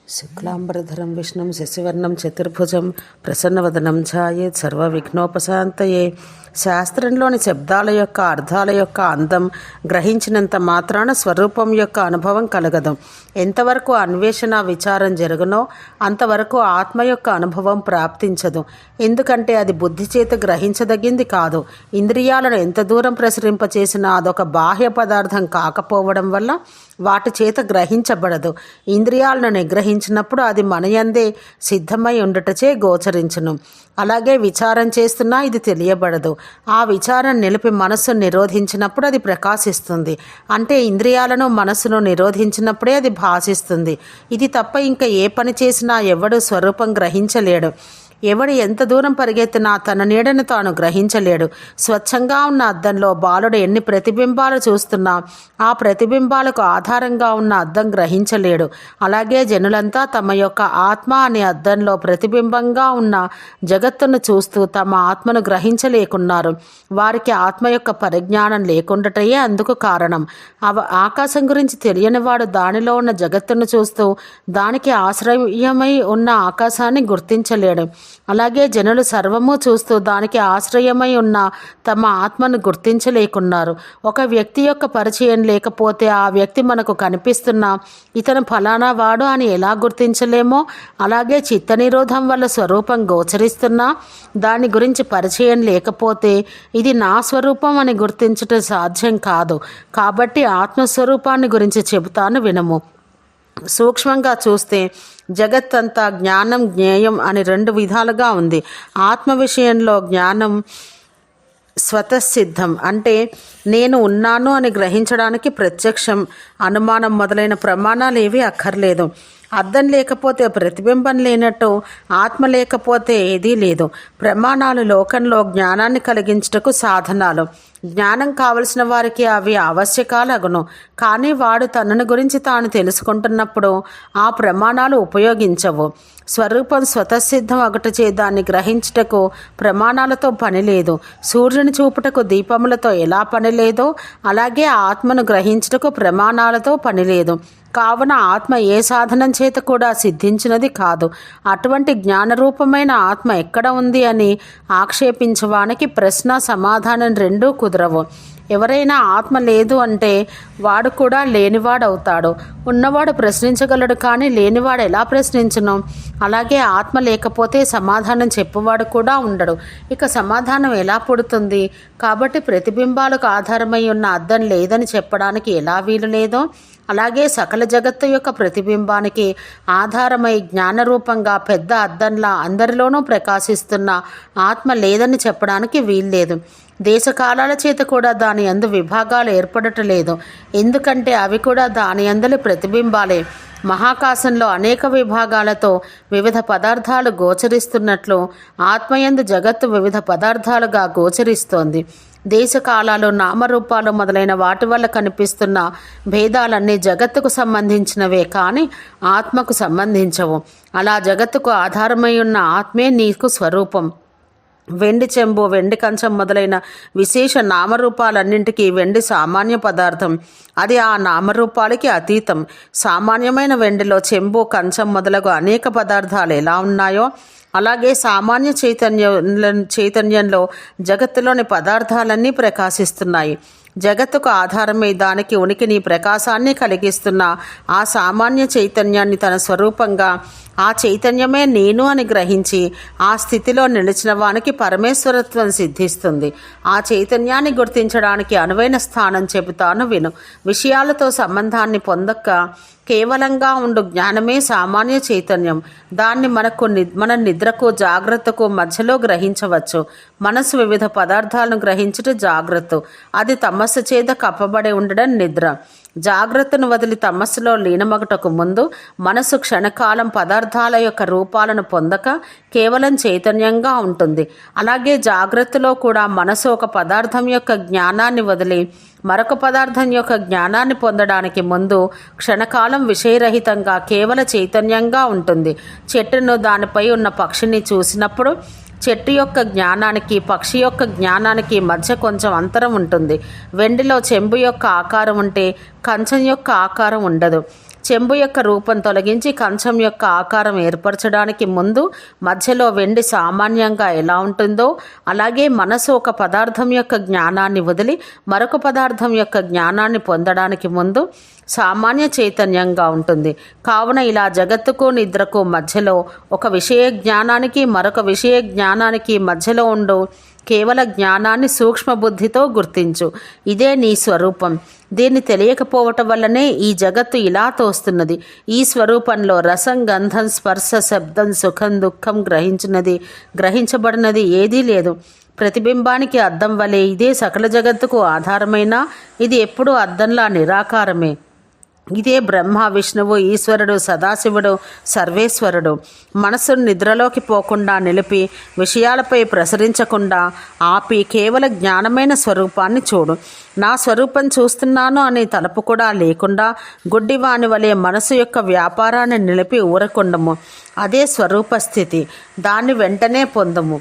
శుక్లాంబరధరం విష్ణుం శశివర్ణం చతుర్భుజం ప్రసన్నవదనం ఛాయేత్ సర్వవిఘ్నోపశాంతయే. శాస్త్రంలోని శబ్దాల యొక్క అర్థాల యొక్క అందం గ్రహించినంత మాత్రాన స్వరూపం యొక్క అనుభవం కలగదు. ఎంతవరకు అన్వేషణ విచారం జరుగునో అంతవరకు ఆత్మ యొక్క అనుభవం ప్రాప్తించదు. ఎందుకంటే అది బుద్ధి చేత గ్రహించదగింది కాదు. ఇంద్రియాలను ఎంత దూరం ప్రసరింపచేసినా అదొక బాహ్య పదార్థం కాకపోవడం వల్ల వాటి చేత గ్రహించబడదు. ఇంద్రియాలను నిగ్రహించినప్పుడు అది మనయందే సిద్ధమై ఉండుటచే గోచరించును. అలాగే విచారం చేస్తున్నా ఇది తెలియబడదు. ఆ విచారం నిలిపి మనస్సును నిరోధించినప్పుడు అది ప్రకాశిస్తుంది. అంటే ఇంద్రియాలను మనస్సును నిరోధించినప్పుడే అది భాషిస్తుంది. ఇది తప్ప ఇంకా ఏ పని చేసినా ఎవడు స్వరూపం గ్రహించలేడు. ఎవడు ఎంత దూరం పరిగెత్తినా తన నీడను తాను గ్రహించలేడు. స్వచ్ఛంగా ఉన్న అద్దంలో బాలుడు ఎన్ని ప్రతిబింబాలు చూస్తున్నా ఆ ప్రతిబింబాలకు ఆధారంగా ఉన్న అద్దం గ్రహించలేడు. అలాగే జనులంతా తమ యొక్క ఆత్మ అనే అద్దంలో ప్రతిబింబంగా ఉన్న జగత్తును చూస్తూ తమ ఆత్మను గ్రహించలేకున్నారు. వారికి ఆత్మ యొక్క పరిజ్ఞానం లేకుండాటయే అందుకు కారణం. ఆకాశం గురించి తెలియని వాడు దానిలో ఉన్న జగత్తును చూస్తూ దానికి ఆశ్రయమై ఉన్న ఆకాశాన్ని గుర్తించలేడు. అలాగే జనులు సర్వము చూస్తూ దానికి ఆశ్రయమై ఉన్న తమ ఆత్మను గుర్తించలేకున్నారు. ఒక వ్యక్తి యొక్క పరిచయం లేకపోతే ఆ వ్యక్తి మనకు కనిపిస్తున్నా ఇతను ఫలానా వాడు అని ఎలా గుర్తించలేమో, అలాగే చిత్త నిరోధం వల్ల స్వరూపం గోచరిస్తున్నా దాని గురించి పరిచయం లేకపోతే ఇది నా స్వరూపం అని గుర్తించటం సాధ్యం కాదు. కాబట్టి ఆత్మస్వరూపాన్ని గురించి చెబుతాను వినము. సూక్ష్మంగా చూస్తే జగత్తంతా జ్ఞానం జ్ఞేయం అని రెండు విధాలుగా ఉంది. ఆత్మ విషయంలో జ్ఞానం స్వతసిద్ధం, అంటే నేను ఉన్నాను అని గ్రహించడానికి ప్రత్యక్షం, అనుమానం మొదలైన ప్రమాణాలు ఏవి అక్కర్లేదు. అర్థం లేకపోతే ప్రతిబింబం లేనట్టు ఆత్మ లేకపోతే ఏదీ లేదు. ప్రమాణాలు లోకంలో జ్ఞానాన్ని కలిగించుటకు సాధనాలు. జ్ఞానం కావలసిన వారికి అవి ఆవశ్యకాలగును. కానీ వాడు తనను గురించి తాను తెలుసుకుంటున్నప్పుడు ఆ ప్రమాణాలు ఉపయోగించవు. స్వరూపం స్వతసిద్ధం ఒకటచే దాన్ని గ్రహించుటకు ప్రమాణాలతో పని లేదు. సూర్యుని చూపుటకు దీపములతో ఎలా పని లేదో అలాగే ఆత్మను గ్రహించుటకు ప్రమాణాలతో పని లేదు. కావున ఆత్మ ఏ సాధనం చేత కూడా సిద్ధించినది కాదు. అటువంటి జ్ఞానరూపమైన ఆత్మ ఎక్కడ ఉంది అని ఆక్షేపించడానికి ప్రశ్న సమాధానం రెండూ కుదరవు. ఎవరైనా ఆత్మ లేదు అంటే వాడు కూడా లేనివాడవుతాడు. ఉన్నవాడు ప్రశ్నించగలడు కానీ లేనివాడు ఎలా ప్రశ్నించును? అలాగే ఆత్మ లేకపోతే సమాధానం చెప్పువాడు కూడా ఉండడు. ఇక సమాధానం ఎలా పుడుతుంది? కాబట్టి ప్రతిబింబాలకు ఆధారమై ఉన్న అద్దం లేదని చెప్పడానికి ఎలా వీలు లేదో అలాగే సకల జగత్తు యొక్క ప్రతిబింబానికి ఆధారమై జ్ఞానరూపంగా పెద్ద అద్దంలా అందరిలోనూ ప్రకాశిస్తున్న ఆత్మ లేదని చెప్పడానికి వీల్లేదు. దేశకాలాల చేత కూడా దాని యందు విభాగాలు ఏర్పడటలేదు. ఎందుకంటే అవి కూడా దాని యందలి ప్రతిబింబాలే. మహాకాశంలో అనేక విభాగాలతో వివిధ పదార్థాలు గోచరిస్తున్నట్లు ఆత్మయందు జగత్తు వివిధ పదార్థాలుగా గోచరిస్తోంది. దేశకాలాలు నామరూపాలు మొదలైన వాటి వల్ల కనిపిస్తున్న భేదాలన్నీ జగత్తుకు సంబంధించినవే కానీ ఆత్మకు సంబంధించవు. అలా జగత్తుకు ఆధారమై ఉన్న ఆత్మే నీకు స్వరూపం. వెండి చెంబు, వెండి కంచం మొదలైన విశేష నామరూపాలన్నింటికీ వెండి సామాన్య పదార్థం. అది ఆ నామరూపాలకి అతీతం. సామాన్యమైన వెండిలో చెంబు, కంచం మొదలగు అనేక పదార్థాలు ఎలా ఉన్నాయో అలాగే సామాన్య చైతన్యంలో జగత్తులోని పదార్థాలన్నీ ప్రకాశిస్తున్నాయి. జగత్తుకు ఆధారమై దానికి ఉనికిని ప్రకాశాన్ని కలిగిస్తున్న ఆ సామాన్య చైతన్యాన్ని తన స్వరూపంగా ఆ చైతన్యమే నేను అని గ్రహించి ఆ స్థితిలో నిలిచిన వానికి పరమేశ్వరత్వం సిద్ధిస్తుంది. ఆ చైతన్యాన్ని గుర్తించడానికి అనువైన స్థానం చెబుతాను విను. విషయాలతో సంబంధాన్ని పొందక కేవలంగా ఉండు జ్ఞానమే సామాన్య చైతన్యం. దాన్ని మన నిద్రకు జాగ్రత్తకు మధ్యలో గ్రహించవచ్చు. మనసు వివిధ పదార్థాలను గ్రహించుట జాగ్రత్త. అది తమస్సు చేత కప్పబడి ఉండడం నిద్ర. జాగ్రత్తను వదిలి తమస్సులో లీనమగుటకు ముందు మనసు క్షణకాలం పదార్థాల యొక్క రూపాలను పొందక కేవలం చైతన్యంగా ఉంటుంది. అలాగే జాగ్రత్తలో కూడా మనసు ఒక పదార్థం యొక్క జ్ఞానాన్ని వదిలి మరొక పదార్థం యొక్క జ్ఞానాన్ని పొందడానికి ముందు క్షణకాలం విషయరహితంగా కేవల చైతన్యంగా ఉంటుంది. చెట్టును దానిపై ఉన్న పక్షిని చూసినప్పుడు చెట్టు యొక్క జ్ఞానానికి పక్షి యొక్క జ్ఞానానికి మధ్య కొంచెం అంతరం ఉంటుంది. వెండిలో చెంబు యొక్క ఆకారం ఉంటే కంచం యొక్క ఆకారం ఉండదు. చెంబు యొక్క రూపం తొలగించి కంచం యొక్క ఆకారం ఏర్పరచడానికి ముందు మధ్యలో వెండి సామాన్యంగా ఎలా ఉంటుందో అలాగే మనసు ఒక పదార్థం యొక్క జ్ఞానాన్ని వదిలి మరొక పదార్థం యొక్క జ్ఞానాన్ని పొందడానికి ముందు సామాన్య చైతన్యంగా ఉంటుంది. కావున ఇలా జగత్తుకు నిద్రకు మధ్యలో ఒక విషయ జ్ఞానానికి మరొక విషయ జ్ఞానానికి మధ్యలో ఉండు కేవల జ్ఞానాన్ని సూక్ష్మ బుద్ధితో గుర్తించు. ఇదే నీ స్వరూపం. దీన్ని తెలియకపోవటం వల్లనే ఈ జగత్తు ఇలా తోస్తున్నది. ఈ స్వరూపంలో రసం, గంధం, స్పర్శ, శబ్దం, సుఖం, దుఃఖం గ్రహించబడినది ఏదీ లేదు. ప్రతిబింబానికి అద్దం వలె ఇదే సకల జగత్తుకు ఆధారమైన ఇది ఎప్పుడూ అద్దంలా నిరాకారమే. ఇదే బ్రహ్మ, విష్ణువు, ఈశ్వరుడు, సదాశివుడు, సర్వేశ్వరుడు. మనసును నిద్రలోకి పోకుండా నిలిపి విషయాలపై ప్రసరించకుండా ఆపి కేవల జ్ఞానమైన స్వరూపాన్ని చూడు. నా స్వరూపం చూస్తున్నాను అనే తలపు కూడా లేకుండా గుడ్డివాని వలె మనసు యొక్క వ్యాపారాన్ని నిలిపి ఊరకుండము. అదే స్వరూప స్థితి. దాన్ని వెంటనే పొందము.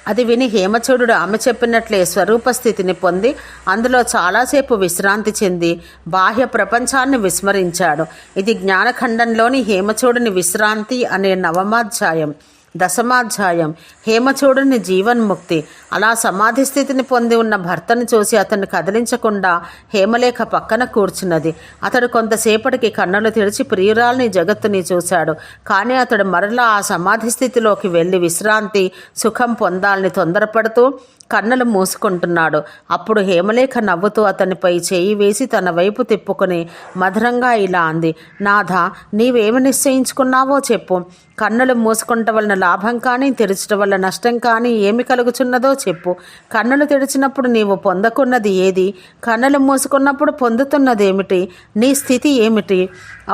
అది విని హేమచూడు ఆమె చెప్పినట్లే స్వరూప స్థితిని పొంది అందులో చాలాసేపు విశ్రాంతి చెంది బాహ్య ప్రపంచాన్ని విస్మరించాడు. ఇది జ్ఞానఖండంలోని హేమచూడుని విశ్రాంతి అనే దశమాధ్యాయం. హేమచూడుని జీవన్ముక్తి. అలా సమాధి స్థితిని పొంది ఉన్న భర్తను చూసి అతన్ని కదిలించకుండా హేమలేఖ పక్కన కూర్చున్నది. అతడు కొంతసేపటికి కన్నులు తెరిచి ప్రియురాల్ని, జగత్తుని చూశాడు. కానీ అతడు మరలా ఆ సమాధి స్థితిలోకి వెళ్ళి విశ్రాంతి, సుఖం పొందాలని తొందరపడుతూ కన్నులు మూసుకుంటున్నాడు. అప్పుడు హేమలేఖ నవ్వుతూ అతనిపై చేయి వేసి తన వైపు తిప్పుకొని మధురంగా ఇలా అంది, నాథ, నీవేమి నిశ్చయించుకున్నావో చెప్పు. కన్నులు మూసుకుంట వలన లాభం కానీ తెరచడం వల్ల నష్టం కానీ ఏమి కలుగుచున్నదో చెప్పు. కన్నులు తెరిచినప్పుడు నీవు పొందకున్నది ఏది? కన్నులు మూసుకున్నప్పుడు పొందుతున్నదేమిటి? నీ స్థితి ఏమిటి?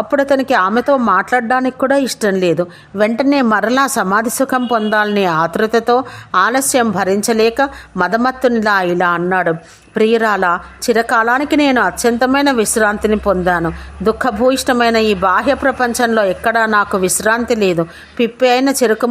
అప్పుడు అతనికి ఆమెతో మాట్లాడడానికి కూడా ఇష్టం లేదు. వెంటనే మరలా సమాధి సుఖం పొందాలని ఆతృతతో ఆలస్యం భరించలేక మదమత్తునిలా ఇలా అన్నాడు, ప్రియురాల, చిరకాలానికి నేను అత్యంతమైన విశ్రాంతిని పొందాను. దుఃఖభూయిష్టమైన ఈ బాహ్య ప్రపంచంలో ఎక్కడా నాకు విశ్రాంతి లేదు. పిప్పి అయిన చెరుకు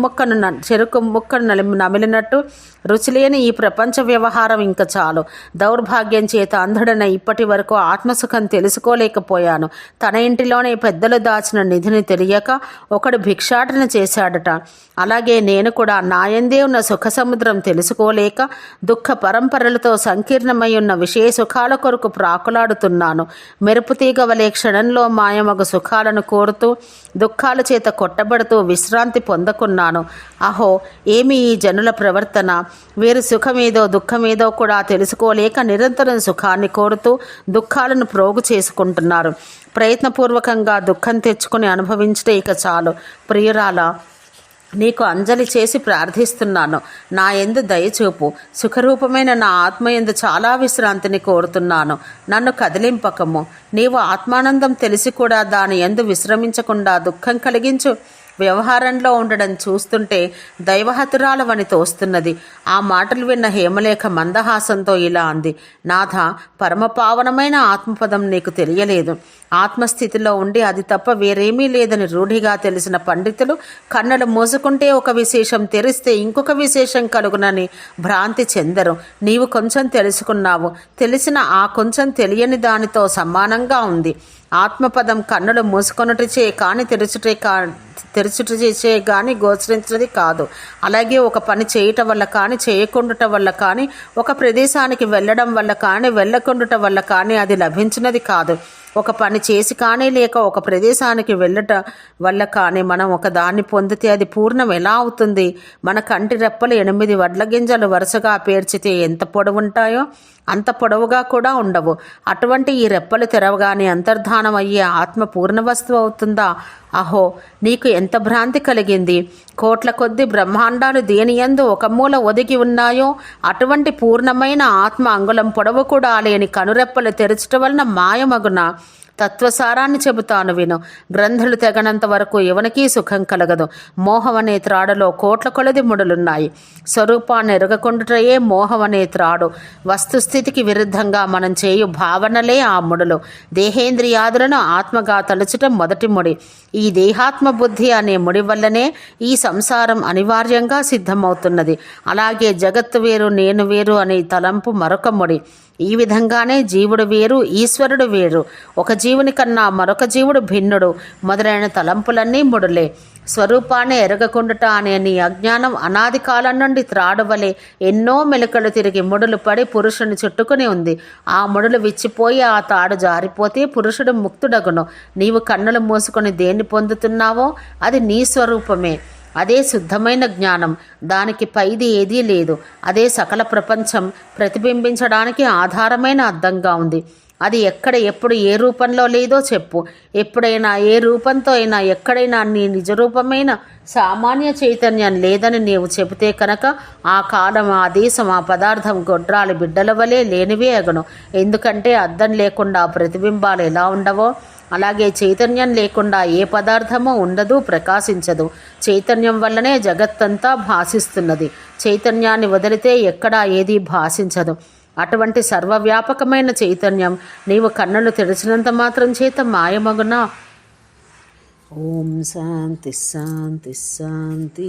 ముక్కను నమిలినట్టు రుచిలేని ఈ ప్రపంచ వ్యవహారం ఇంక చాలు. దౌర్భాగ్యం చేత అంధుడన ఇప్పటి వరకు ఆత్మసుఖం తెలుసుకోలేకపోయాను. తన ఇంటిలోనే పెద్దలు దాచిన నిధిని తెలియక ఒకడు భిక్షాటన చేశాడట. అలాగే నేను కూడా నాయందే ఉన్న సుఖ సముద్రం తెలుసుకోలేక దుఃఖ పరంపరలతో సంకీర్ణమై ఉన్న విషయ సుఖాల కొరకు ప్రాకులాడుతున్నాను. మెరుపుతీగ వలె క్షణంలో మాయమగు సుఖాలను కోరుతూ దుఃఖాల చేత కొట్టబడుతూ విశ్రాంతి పొందకున్నాను. అహో, ఏమి ఈ జనుల ప్రవర్తన! వీరు సుఖమేదో దుఃఖమేదో కూడా తెలుసుకోలేక నిరంతరం సుఖాన్ని కోరుతూ దుఃఖాలను ప్రోగు చేసుకుంటున్నారు. ప్రయత్నపూర్వకంగా దుఃఖం తెచ్చుకుని అనుభవించటే ఇక చాలు. ప్రియురాల, నీకు అంజలి చేసి ప్రార్థిస్తున్నాను. నా యందు దయచూపు. సుఖరూపమైన నా ఆత్మయందు చాలా విశ్రాంతిని కోరుతున్నాను. నన్ను కదిలింపకము. నీవు ఆత్మానందం తెలిసి కూడా దాని యందు విశ్రమించకుండా దుఃఖం కలిగించు వ్యవహారంలో ఉండడం చూస్తుంటే దైవహతురాలవని తోస్తున్నది. ఆ మాటలు విన్న హేమలేఖ మందహాసంతో ఇలా అంది, నాథ, పరమపావనమైన ఆత్మపదం నీకు తెలియలేదు. ఆత్మస్థితిలో ఉండి అది తప్ప వేరేమీ లేదని రూఢిగా తెలిసిన పండితులు కన్నులు మూసుకుంటే ఒక విశేషం, తెరిస్తే ఇంకొక విశేషం కలుగునని భ్రాంతి చెందరు. నీవు కొంచెం తెలుసుకున్నావు. తెలిసిన ఆ కొంచెం తెలియని దానితో సమానంగా ఉంది. ఆత్మపదం కన్నులు మూసుకొనుటచే కానీ తెరచుటచే కానీ గోచరించినది కాదు. అలాగే ఒక పని చేయటం వల్ల కానీ చేయకుండుట వల్ల కానీ ఒక ప్రదేశానికి వెళ్ళడం వల్ల కానీ వెళ్ళకుండుట వల్ల కానీ అది లభించినది కాదు. ఒక పని చేసి కానీ లేక ఒక ప్రదేశానికి వెళ్ళట వల్ల కానీ మనం ఒక దాన్ని పొందితే అది పూర్ణం ఎలా అవుతుంది? మన కంటి రెప్పలు 8 వడ్ల గింజలు వరుసగా పేర్చితే ఎంత పొడవుంటాయో అంత పొడవుగా కూడా ఉండవు. అటువంటి ఈ రెప్పలు తెరవగానే అంతర్ధానం అయ్యే ఆత్మ పూర్ణ వస్తువు అవుతుందా? అహో, నీకు ఎంత భ్రాంతి కలిగింది! కోట్ల కొద్ది బ్రహ్మాండాలు దేనియందు ఒక మూల ఒదిగి ఉన్నాయో అటువంటి పూర్ణమైన ఆత్మ అంగుళం పొడవు కూడా లేని కనురెప్పలు తెరచటం వలన మాయమగున. తత్వసారాన్ని చెబుతాను విను. గ్రంథులు తెగనంత వరకు ఎవరికీ సుఖం కలగదు. మోహం అనే త్రాడులో కోట్ల కొలది ముడులున్నాయి. స్వరూపాన్ని ఎరగకుండుటయే మోహం అనే త్రాడు. వస్తుస్థితికి విరుద్ధంగా మనం చేయు భావనలే ఆ ముడులు. దేహేంద్రియాదులను ఆత్మగా తలుచటం మొదటి ముడి. ఈ దేహాత్మ బుద్ధి అనే ముడి వల్లనే ఈ సంసారం అనివార్యంగా సిద్ధమవుతున్నది. అలాగే జగత్తు వేరు, నేను వేరు అనే తలంపు మరొక ముడి. ఈ విధంగానే జీవుడు వేరు, ఈశ్వరుడు వేరు, ఒక జీవుని కన్నా మరొక జీవుడు భిన్నుడు మొదలైన తలంపులన్నీ ముడులే. స్వరూపాన్ని ఎరగకుండుట అనే నీ అజ్ఞానం అనాది కాలం నుండి త్రాడువలే ఎన్నో మెలకలు తిరిగి ముడులు పడి పురుషుని చుట్టుకుని ఉంది. ఆ ముడులు విచ్చిపోయి ఆ తాడు జారిపోతే పురుషుడు ముక్తుడగును. నీవు కన్నులు మూసుకొని దేన్ని పొందుతున్నావో అది నీ స్వరూపమే. అదే శుద్ధమైన జ్ఞానం. దానికి పైది ఏదీ లేదు. అదే సకల ప్రపంచం ప్రతిబింబించడానికి ఆధారమైన అద్దంగా ఉంది. అది ఎక్కడ ఎప్పుడు ఏ రూపంలో లేదో చెప్పు. ఎప్పుడైనా ఏ రూపంతో అయినా ఎక్కడైనా నీ నిజరూపమైన సామాన్య చైతన్యం లేదని నీవు చెబితే కనుక ఆ కాలం, ఆ దేశం, ఆ పదార్థం గొడ్రాలి బిడ్డల వలె లేనివే అగును. ఎందుకంటే అద్దం లేకుండా ప్రతిబింబాలు ఎలా ఉండవో అలాగే చైతన్యం లేకుండా ఏ పదార్థమూ ఉండదు, ప్రకాశించదు. చైతన్యం వల్లనే జగత్తంతా భాసిస్తున్నది. చైతన్యాన్ని వదిలితే ఎక్కడా ఏదీ భాషించదు. అటువంటి సర్వవ్యాపకమైన చైతన్యం నీవు కన్నులు తెరిచినంత మాత్రం చేత మాయమగునా? ఓం శాంతి శాంతి శాంతి.